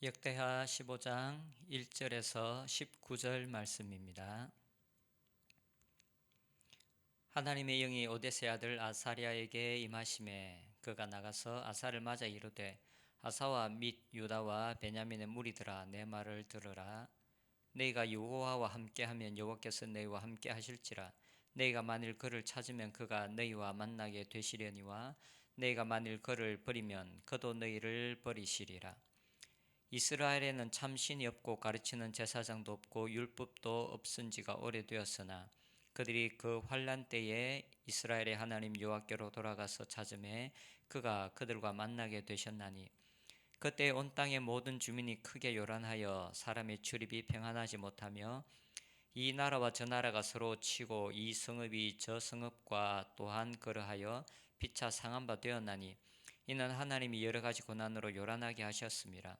역대하 15장 1절에서 19절 말씀입니다. 하나님의 영이 오뎃의 아들 아사랴에게 임하심에 그가 나가서 아사를 맞아 이르되 아사와 및 유다와 베냐민의 무리들아, 내 말을 들으라. 너희가 여호와와 함께하면 여호와께서 너희와 함께 하실지라. 너희가 만일 그를 찾으면 그가 너희와 만나게 되시려니와 너희가 만일 그를 버리면 그도 너희를 버리시리라. 이스라엘에는 참 신이 없고 가르치는 제사장도 없고 율법도 없은 지가 오래되었으나 그들이 그 환난 때에 이스라엘의 하나님 여호와께로 돌아가서 찾음에 그가 그들과 만나게 되셨나니, 그때 온 땅의 모든 주민이 크게 요란하여 사람의 출입이 평안하지 못하며 이 나라와 저 나라가 서로 치고 이 성읍이 저 성읍과 또한 그러하여 피차 상한 바 되었나니, 이는 하나님이 여러 가지 고난으로 요란하게 하셨습니다.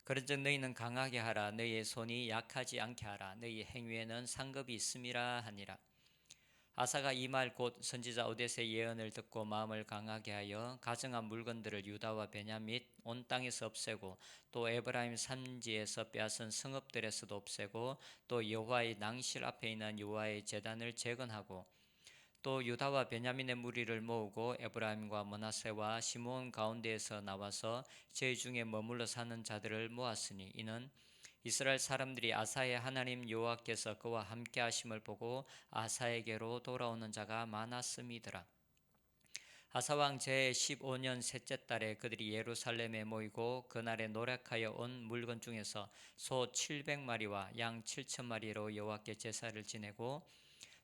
그런즉 너희는 강하게 하라. 너희의 손이 약하지 않게 하라. 너희 행위에는 상급이 있음이라 하니라. 아사가 이 말 곧 선지자 오뎃의 예언을 듣고 마음을 강하게 하여 가증한 물건들을 유다와 베냐민 및 온 땅에서 없애고 또 에브라임 산지에서 빼앗은 성읍들에서도 없애고 또 여호와의 낭실 앞에 있는 여호와의 제단을 재건하고 또 유다와 베냐민의 무리를 모으고 에브라임과 므낫세와 시므온 가운데에서 나와서 제 중에 머물러 사는 자들을 모았으니, 이는 이스라엘 사람들이 아사의 하나님 여호와께서 그와 함께 하심을 보고 아사에게로 돌아오는 자가 많았음이더라. 아사왕 제15년 셋째 달에 그들이 예루살렘에 모이고 그날에 노력하여 온 물건 중에서 소 700마리와 양 7,000마리로 여호와께 제사를 지내고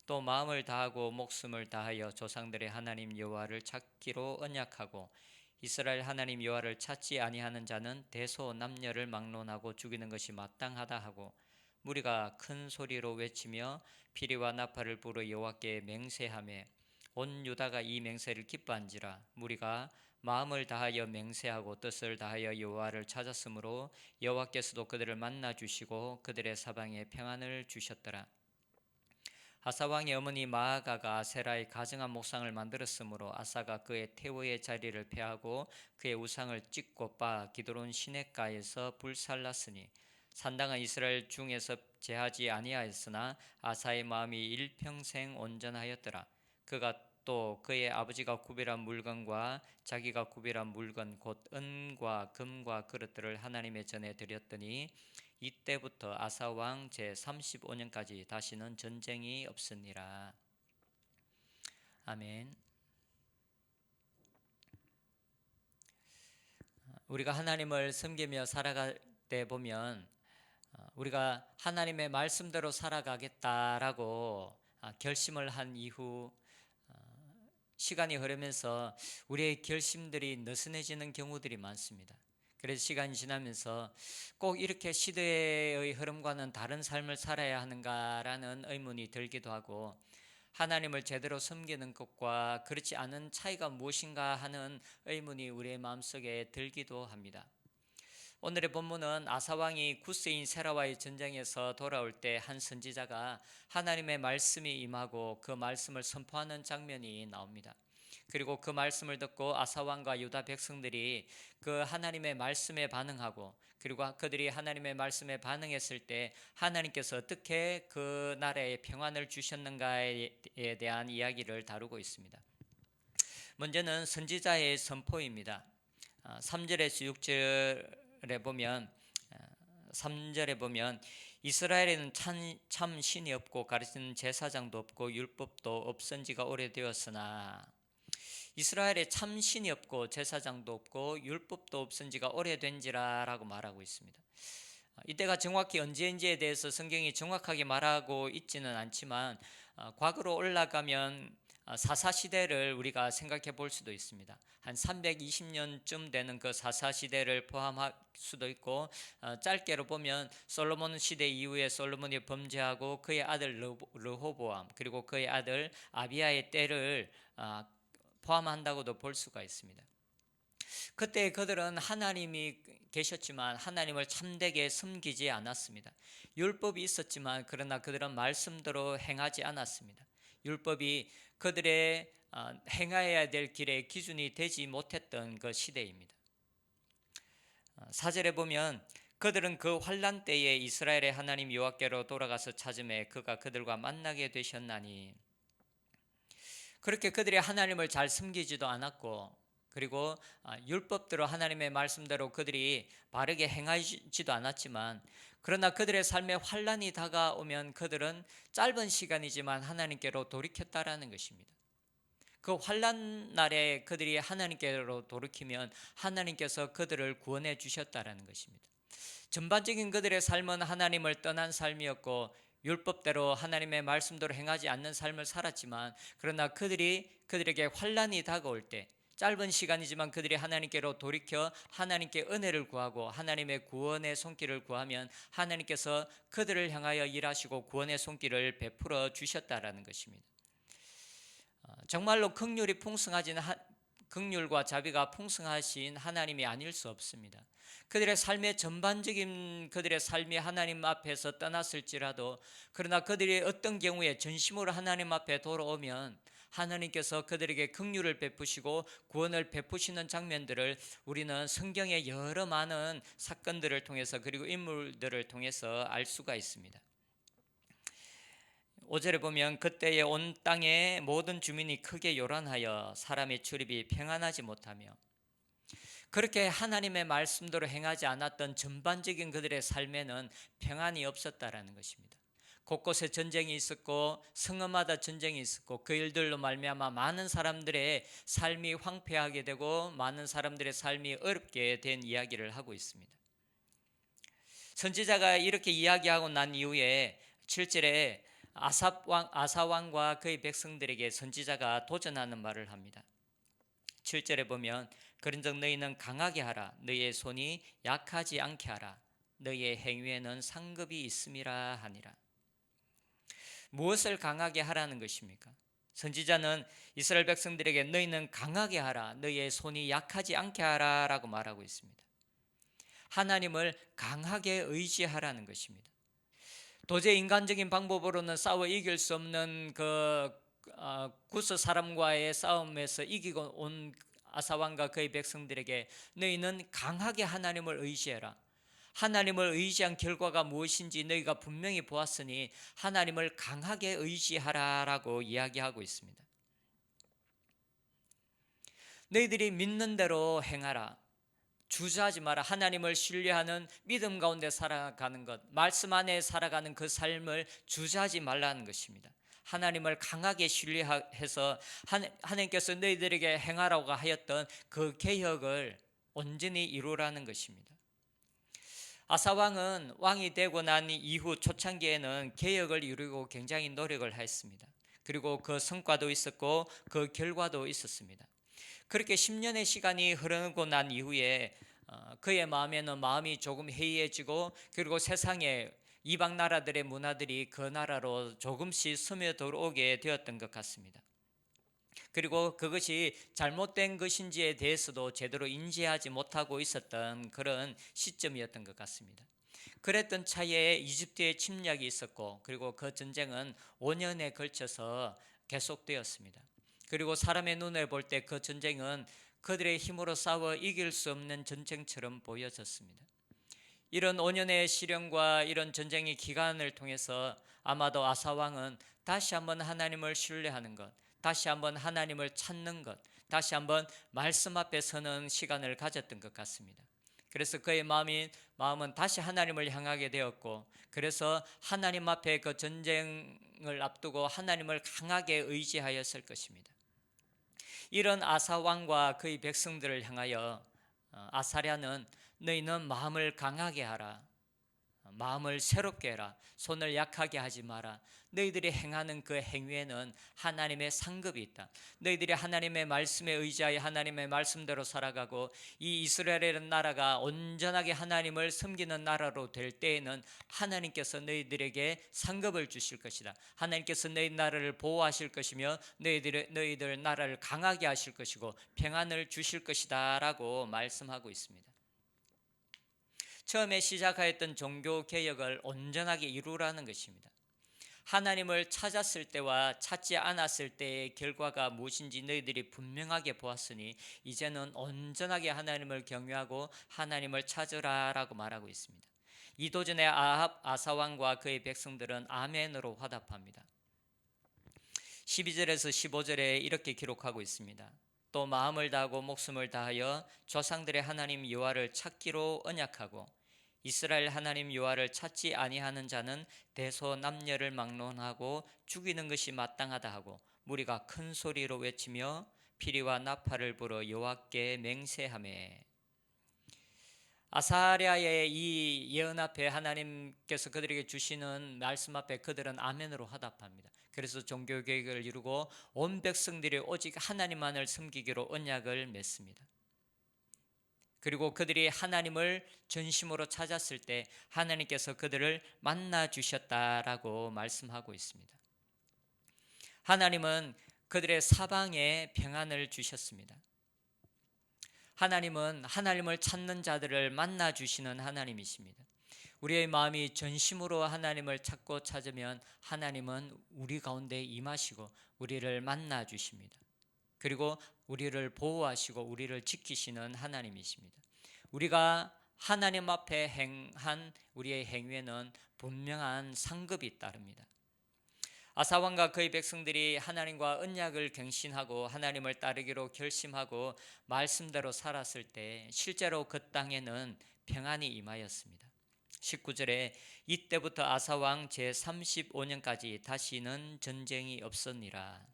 또 마음을 다하고 목숨을 다하여 조상들의 하나님 여호와를 찾기로 언약하고, 이스라엘 하나님 여호와를 찾지 아니하는 자는 대소 남녀를 막론하고 죽이는 것이 마땅하다 하고, 무리가 큰 소리로 외치며 피리와 나팔을 불어 여호와께 맹세하며 온 유다가 이 맹세를 기뻐한지라. 무리가 마음을 다하여 맹세하고 뜻을 다하여 여호와를 찾았으므로 여호와께서도 그들을 만나 주시고 그들의 사방에 평안을 주셨더라. 아사왕의 어머니 마아가가 아세라의 가증한 목상을 만들었으므로 아사가 그의 태호의 자리를 폐하고 그의 우상을 찢고 빻아 기드론 시냇가에서 불살랐으니, 산당은 이스라엘 중에서 제하지 아니하였으나 아사의 마음이 일평생 온전하였더라. 그가 또 그의 아버지가 구별한 물건과 자기가 구별한 물건 곧 은과 금과 그릇들을 하나님의 전에 드렸더니, 이때부터 아사왕 제35년까지 다시는 전쟁이 없으니라. 아멘. 우리가 하나님을 섬기며 살아갈 때 보면 우리가 하나님의 말씀대로 살아가겠다라고 결심을 한 이후 시간이 흐르면서 우리의 결심들이 느슨해지는 경우들이 많습니다. 그래서 시간이 지나면서 꼭 이렇게 시대의 흐름과는 다른 삶을 살아야 하는가라는 의문이 들기도 하고, 하나님을 제대로 섬기는 것과 그렇지 않은 차이가 무엇인가 하는 의문이 우리의 마음속에 들기도 합니다. 오늘의 본문은 아사왕이 구스인 세라와의 전쟁에서 돌아올 때 한 선지자가 하나님의 말씀이 임하고 그 말씀을 선포하는 장면이 나옵니다. 그리고 그 말씀을 듣고 아사왕과 유다 백성들이 그 하나님의 말씀에 반응하고, 그리고 그들이 하나님의 말씀에 반응했을 때 하나님께서 어떻게 그 나라에 평안을 주셨는가에 대한 이야기를 다루고 있습니다. 먼저는 선지자의 선포입니다. 3절에서 6절에 보면 3절에 보면 이스라엘에는 참 신이 없고 가르치는 제사장도 없고 율법도 없은 지가 오래되었으나, 이스라엘에 참 신이 없고 제사장도 없고 율법도 없은 지가 오래된지라라고 말하고 있습니다. 이때가 정확히 언제인지에 대해서 성경이 정확하게 말하고 있지는 않지만 과거로 올라가면 사사시대를 우리가 생각해 볼 수도 있습니다. 한 320년쯤 되는 그 사사시대를 포함할 수도 있고, 짧게로 보면 솔로몬 시대 이후에 솔로몬이 범죄하고 그의 아들 르호보암 그리고 그의 아들 아비야의 때를 포함한다고도 볼 수가 있습니다. 그때 그들은 하나님이 계셨지만 하나님을 참되게 섬기지 않았습니다. 율법이 있었지만 그러나 그들은 말씀대로 행하지 않았습니다. 율법이 그들의 행해야 될 길의 기준이 되지 못했던 그 시대입니다. 4절에 보면 그들은 그 환난 때에 이스라엘의 하나님 여호와께로 돌아가서 찾음에 그가 그들과 만나게 되셨나니, 그렇게 그들이 하나님을 잘 섬기지도 않았고, 그리고 율법대로 하나님의 말씀대로 그들이 바르게 행하지도 않았지만, 그러나 그들의 삶에 환난이 다가오면 그들은 짧은 시간이지만 하나님께로 돌이켰다라는 것입니다. 그 환난 날에 그들이 하나님께로 돌이키면 하나님께서 그들을 구원해 주셨다라는 것입니다. 전반적인 그들의 삶은 하나님을 떠난 삶이었고, 율법대로 하나님의 말씀대로 행하지 않는 삶을 살았지만, 그러나 그들에게 환난이 다가올 때, 짧은 시간이지만 그들이 하나님께로 돌이켜 하나님께 은혜를 구하고 하나님의 구원의 손길을 구하면 하나님께서 그들을 향하여 일하시고 구원의 손길을 베풀어 주셨다라는 것입니다. 정말로 긍휼과 자비가 풍성하신 하나님이 아닐 수 없습니다. 그들의 삶의 전반적인 그들의 삶이 하나님 앞에서 떠났을지라도, 그러나 그들이 어떤 경우에 전심으로 하나님 앞에 돌아오면 하나님께서 그들에게 긍휼을 베푸시고 구원을 베푸시는 장면들을 우리는 성경의 여러 많은 사건들을 통해서, 그리고 인물들을 통해서 알 수가 있습니다. 5절에 보면 그때에 온 땅의 모든 주민이 크게 요란하여 사람의 출입이 평안하지 못하며, 그렇게 하나님의 말씀대로 행하지 않았던 전반적인 그들의 삶에는 평안이 없었다라는 것입니다. 곳곳에 전쟁이 있었고 성읍마다 전쟁이 있었고, 그 일들로 말미암아 많은 사람들의 삶이 황폐하게 되고 많은 사람들의 삶이 어렵게 된 이야기를 하고 있습니다. 선지자가 이렇게 이야기하고 난 이후에 7절에 아사 왕과 그의 백성들에게 선지자가 도전하는 말을 합니다. 7절에 보면 그런즉 너희는 강하게 하라, 너희의 손이 약하지 않게 하라, 너희의 행위에는 상급이 있음이라 하니라. 무엇을 강하게 하라는 것입니까? 선지자는 이스라엘 백성들에게 너희는 강하게 하라, 너희의 손이 약하지 않게 하라 라고 말하고 있습니다. 하나님을 강하게 의지하라는 것입니다. 도저히 인간적인 방법으로는 싸워 이길 수 없는 구스 사람과의 싸움에서 이기고 온 아사왕과 그의 백성들에게 너희는 강하게 하나님을 의지해라, 하나님을 의지한 결과가 무엇인지 너희가 분명히 보았으니 하나님을 강하게 의지하라라고 이야기하고 있습니다. 너희들이 믿는 대로 행하라, 주저하지 마라. 하나님을 신뢰하는 믿음 가운데 살아가는 것, 말씀 안에 살아가는 그 삶을 주저하지 말라는 것입니다. 하나님을 강하게 신뢰해서 하나님께서 너희들에게 행하라고 하였던 그 계획을 온전히 이루라는 것입니다. 아사왕은 왕이 되고 난 이후 초창기에는 계획을 이루고 굉장히 노력을 했습니다. 그리고 그 성과도 있었고 그 결과도 있었습니다. 그렇게 10년의 시간이 흐르고 난 이후에 그의 마음이 조금 해이해지고, 그리고 세상에 이방 나라들의 문화들이 그 나라로 조금씩 스며들어오게 되었던 것 같습니다. 그리고 그것이 잘못된 것인지에 대해서도 제대로 인지하지 못하고 있었던 그런 시점이었던 것 같습니다. 그랬던 차에 이집트의 침략이 있었고, 그리고 그 전쟁은 5년에 걸쳐서 계속되었습니다. 그리고 사람의 눈에 볼 때 그 전쟁은 그들의 힘으로 싸워 이길 수 없는 전쟁처럼 보여졌습니다. 이런 5년의 시련과 이런 전쟁의 기간을 통해서 아마도 아사왕은 다시 한번 하나님을 신뢰하는 것, 다시 한번 하나님을 찾는 것, 다시 한번 말씀 앞에 서는 시간을 가졌던 것 같습니다. 그래서 그의 마음은 다시 하나님을 향하게 되었고, 그래서 하나님 앞에 그 전쟁을 앞두고 하나님을 강하게 의지하였을 것입니다. 이런 아사 왕과 그의 백성들을 향하여 아사랴는 너희는 마음을 강하게 하라, 마음을 새롭게 해라, 손을 약하게 하지 마라. 너희들이 행하는 그 행위에는 하나님의 상급이 있다. 너희들이 하나님의 말씀에 의지하여 하나님의 말씀대로 살아가고 이 이스라엘이라는 나라가 온전하게 하나님을 섬기는 나라로 될 때에는 하나님께서 너희들에게 상급을 주실 것이다. 하나님께서 너희 나라를 보호하실 것이며 너희들 나라를 강하게 하실 것이고 평안을 주실 것이다 라고 말씀하고 있습니다. 처음에 시작하였던 종교 개혁을 온전하게 이루라는 것입니다. 하나님을 찾았을 때와 찾지 않았을 때의 결과가 무엇인지 너희들이 분명하게 보았으니 이제는 온전하게 하나님을 경외하고 하나님을 찾으라라고 말하고 있습니다. 이도전의 아합 아사왕과 그의 백성들은 아멘으로 화답합니다. 12절에서 15절에 이렇게 기록하고 있습니다. 또 마음을 다하고 목숨을 다하여 조상들의 하나님 여호와를 찾기로 언약하고 이스라엘 하나님 여호와를 찾지 아니하는 자는 대소남녀를 막론하고 죽이는 것이 마땅하다 하고 무리가 큰 소리로 외치며 피리와 나팔을 불어 여호와께 맹세하매. 아사랴의 이 예언 앞에 하나님께서 그들에게 주시는 말씀 앞에 그들은 아멘으로 화답합니다. 그래서 종교개혁을 이루고 온 백성들이 오직 하나님만을 섬기기로 언약을 맺습니다. 그리고 그들이 하나님을 전심으로 찾았을 때 하나님께서 그들을 만나 주셨다라고 말씀하고 있습니다. 하나님은 그들의 사방에 평안을 주셨습니다. 하나님은 하나님을 찾는 자들을 만나 주시는 하나님이십니다. 우리의 마음이 전심으로 하나님을 찾고 찾으면 하나님은 우리 가운데 임하시고 우리를 만나 주십니다. 그리고 우리를 보호하시고 우리를 지키시는 하나님이십니다. 우리가 하나님 앞에 행한 우리의 행위에는 분명한 상급이 따릅니다. 아사왕과 그의 백성들이 하나님과 언약을 갱신하고 하나님을 따르기로 결심하고 말씀대로 살았을 때 실제로 그 땅에는 평안이 임하였습니다. 19절에 이때부터 아사왕 제35년까지 다시는 전쟁이 없었니라.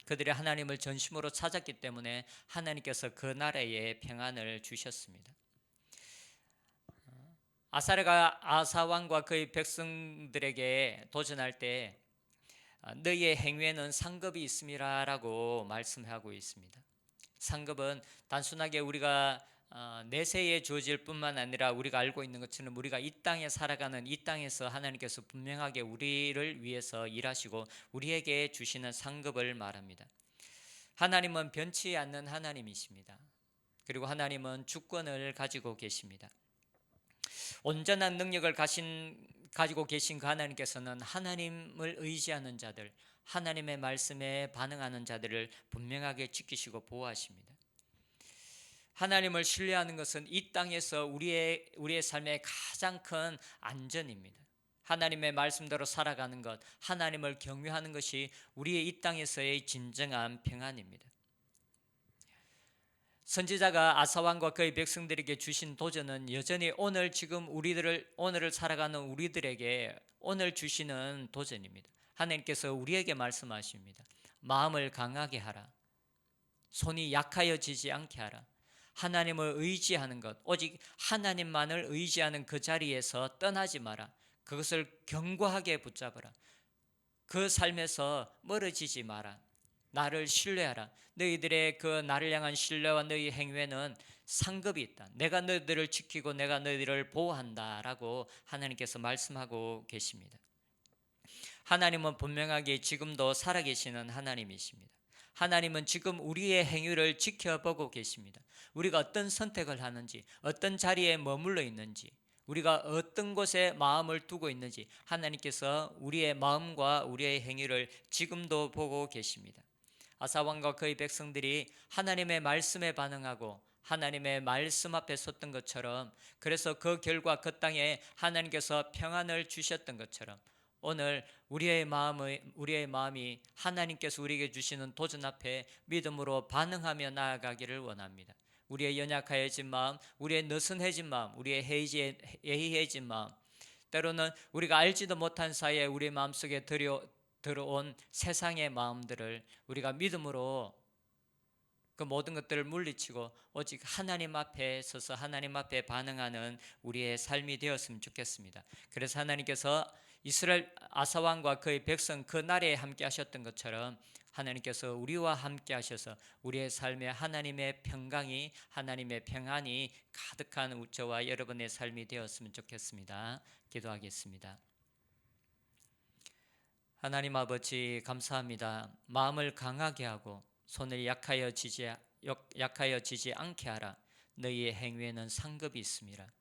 그들이 하나님을 전심으로 찾았기 때문에 하나님께서 그 나라에 평안을 주셨습니다. 아사랴가 아사왕과 그의 백성들에게 도전할 때 너희의 행위에는 상급이 있음이라라고 말씀하고 있습니다. 상급은 단순하게 우리가 내세에 주어질 뿐만 아니라 우리가 알고 있는 것처럼 우리가 이 땅에 살아가는 이 땅에서 하나님께서 분명하게 우리를 위해서 일하시고 우리에게 주시는 상급을 말합니다. 하나님은 변치 않는 하나님이십니다. 그리고 하나님은 주권을 가지고 계십니다. 온전한 능력을 가지고 계신 그 하나님께서는 하나님을 의지하는 자들, 하나님의 말씀에 반응하는 자들을 분명하게 지키시고 보호하십니다. 하나님을 신뢰하는 것은 이 땅에서 우리의 삶의 가장 큰 안전입니다. 하나님의 말씀대로 살아가는 것, 하나님을 경외하는 것이 우리의 이 땅에서의 진정한 평안입니다. 선지자가 아사왕과 그의 백성들에게 주신 도전은 여전히 오늘을 살아가는 우리들에게 오늘 주시는 도전입니다. 하나님께서 우리에게 말씀하십니다. 마음을 강하게 하라. 손이 약하여지지 않게 하라. 하나님을 의지하는 것, 오직 하나님만을 의지하는 그 자리에서 떠나지 마라. 그것을 견고하게 붙잡으라. 그 삶에서 멀어지지 마라. 나를 신뢰하라. 너희들의 그 나를 향한 신뢰와 너희 행위에는 상급이 있다. 내가 너희들을 지키고 내가 너희들을 보호한다 라고 하나님께서 말씀하고 계십니다. 하나님은 분명하게 지금도 살아계시는 하나님이십니다. 하나님은 지금 우리의 행위를 지켜보고 계십니다. 우리가 어떤 선택을 하는지, 어떤 자리에 머물러 있는지, 우리가 어떤 곳에 마음을 두고 있는지 하나님께서 우리의 마음과 우리의 행위를 지금도 보고 계십니다. 아사왕과 그의 백성들이 하나님의 말씀에 반응하고 하나님의 말씀 앞에 섰던 것처럼, 그래서 그 결과 그 땅에 하나님께서 평안을 주셨던 것처럼 오늘 우리의 마음이 하나님께서 우리에게 주시는 도전 앞에 믿음으로 반응하며 나아가기를 원합니다. 우리의 연약해진 마음, 우리의 느슨해진 마음, 우리의 해이해진 마음, 때로는 우리가 알지도 못한 사이에 우리 마음속에 들어온 세상의 마음들을 우리가 믿음으로 그 모든 것들을 물리치고 오직 하나님 앞에 서서 하나님 앞에 반응하는 우리의 삶이 되었으면 좋겠습니다. 그래서 하나님께서 이스라엘 아사왕과 그의 백성 그 나라에 함께 하셨던 것처럼 하나님께서 우리와 함께 하셔서 우리의 삶에 하나님의 평강이, 하나님의 평안이 가득한 저와 여러분의 삶이 되었으면 좋겠습니다. 기도하겠습니다. 하나님 아버지 감사합니다. 마음을 강하게 하고 손을 약하여지지 않게 하라. 너희의 행위에는 상급이 있습니다.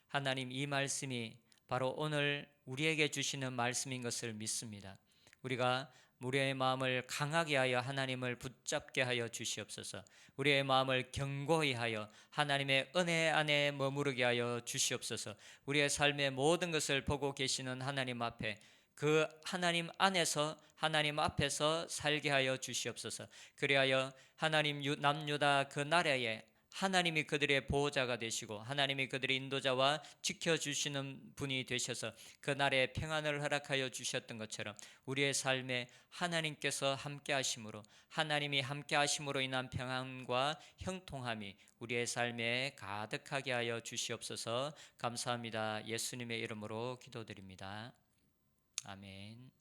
하나님, 이 말씀이 바로 오늘 우리에게 주시는 말씀인 것을 믿습니다. 우리가 우리의 마음을 강하게 하여 하나님을 붙잡게 하여 주시옵소서. 우리의 마음을 견고히 하여 하나님의 은혜 안에 머무르게 하여 주시옵소서. 우리의 삶의 모든 것을 보고 계시는 하나님 앞에, 그 하나님 안에서 하나님 앞에서 살게 하여 주시옵소서. 그리하여 하나님 남유다 그 나라에 하나님이 그들의 보호자가 되시고 하나님이 그들의 인도자와 지켜주시는 분이 되셔서 그 나라에 평안을 허락하여 주셨던 것처럼 우리의 삶에 하나님께서 함께 하심으로, 하나님이 함께 하심으로 인한 평안과 형통함이 우리의 삶에 가득하게 하여 주시옵소서. 감사합니다. 예수님의 이름으로 기도드립니다. 아멘.